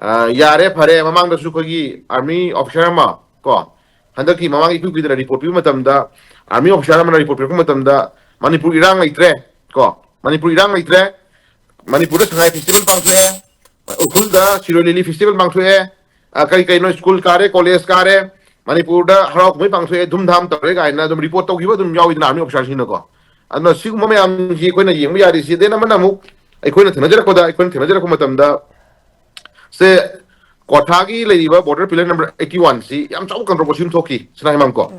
yare phare mamang da su khogi army officer ma ko handaki mamang iku gidra report pi matamda army officer ma report pi matamda manipur irang leitre ko manipur irang leitre manipur da sangai festival pangse ukul da sirolili festival pangse kai no school kare college kare manipur da harau mai pangse dhumdham tare ga na dum report to giba dum yawi na army officer sin ko adno sigu mame am ji koina yeng yari si de na manamu aikoina thanajara ko da aikoina thanajara ko matamda se Kothagi ladiba border pillar number 81 si yam chaw controversy thoki sinai mam ko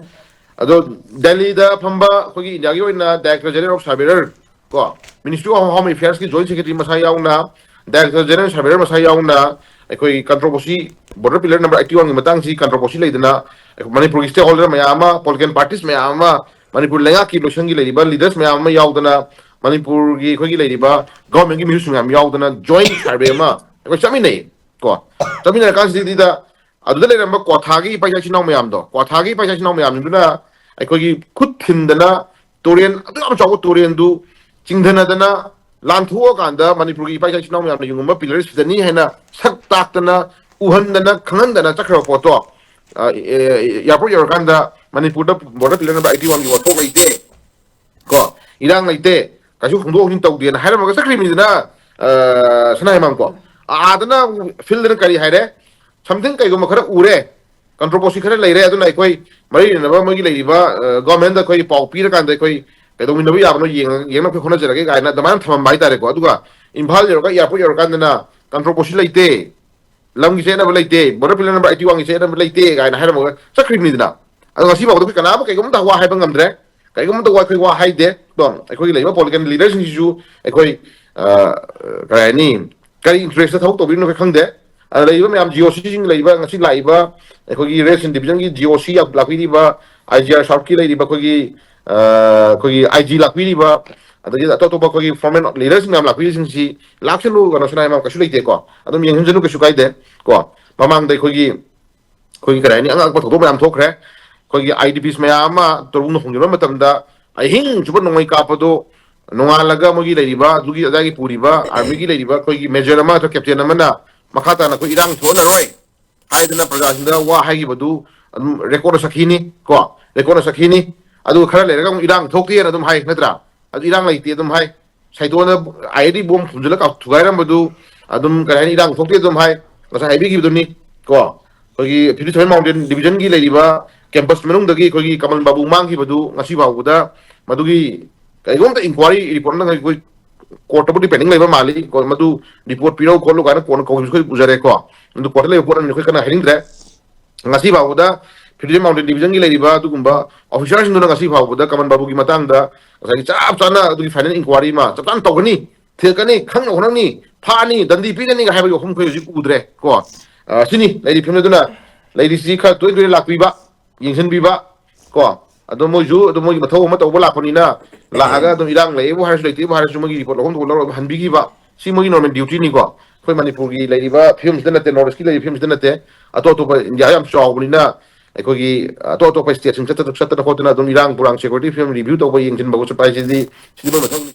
ado Delhi da phamba khogi India gi oina director general of surveyor ko ministry of home affairs ki joint secretary masai yauna director general surveyor masai yauna ekoi controversy border pillar number 81 gi matang si controversy leidana Manipur ki stakeholder mayama political parties mayama Manipur lenga ki losang gi ladiba leaders mayama yaudana Manipur gi khogi ladiba government gi misu ngam yaudana joint survey ma ekoi chami nei ko tamina kan si dida adule ramba Kothagi paisa chinau mayam do Kothagi paisa chinau mayam duna aikogi khut thindana torian adu am chaw torian du chingdana dana lanthuo kanda Manipur gi paisa chinau mayam yungma pillars dani hena sak taktana uhandana khangandana chakra photo yapur yor kanda Manipur da border pillar number 81 gi wato leite ko irang leite kasu khungdo hin tawdi na haira maga sakri mi dana sanai mam ko adana field na kari haire something kai go makara ure controversy khare leire aduna koi mari na ba magi leiba government da koi pau pir kan da koi pedo min bi abno yeng na khona jara ke ga na daman tham bai tare ko aduga imphal yor ka yapu yor kan na controversy leite lam gi se na leite border pillar number 81 gi se na leite ga na haira mo sakri ni dina adu ngasi ba ko kana ba kai go ta wa hai bangam dre kai go ta wa kai wa hai de don koi leiba political leaders ni ju koi ka ni kari interest thau to bin no khang de leiba me am GOC jing leiba ngasi laiba khoi race division gi GOC ap lakwi ba IGR south ki leiba khoi IG lakwi ba adagi to ba khoi former leaders ngam lakwi sing si lakshan lu ga national ma ka shu leite ko adum yeng jenu ka shu kai de ko mamang dai khoi kara ni angak pa to ba am thokre khoi IDPs me ama to nu hong matam da ai hing chuba nongoi ka pa do nongalaga mogi leiba dugi adagi puriba army gi leiba khoi major ama to captain ama na makata na ko irang thona roi haidana prajasinda wa haigi badu record sakhini ko record sakhini adu khara leraga irang thokti na dum hai natra adu irang laiti dum hai saitona ID bomb phunjula ka thugairam badu adum karani irang thokti dum hai ngasa haibi gi duni ko khoi phiri thoy mountain division gi leiba campus menung dagi khoi kamal babu mang gi badu ngasi bauda madugi kaigom ta inquiry report na koi court body pending leba mali ko madu report piro ko lo kana ko ko gujare ko ndu court le report ni ko kana heading dre ngasi ba uda phiri mountain division gi leba du gumba officers ndu ngasi ba uda kaman babu gi matang da sai chap chana du final inquiry ma chatan to gani the kani khang no ni pha ni dandi pi ni ga ha ba yo khum khoi ji udre ko sini lady phim du na lady si kha toi toi lakwi ba yingsen bi ba ko ado moju ado moju mathau ma to bola khoni na la aga dum irang le bo har leiti bo har su magi report lom to lo han bi gi ba si magi normal duty ni ko khoi Manipur gi lei ba films dana te north ki lei films dana te ato to ba india yam chaw ni na ko gi ato to pa state sim chata chata ko na dum irang burang security film review to ba ying jin ba ko surprise di si ba mathau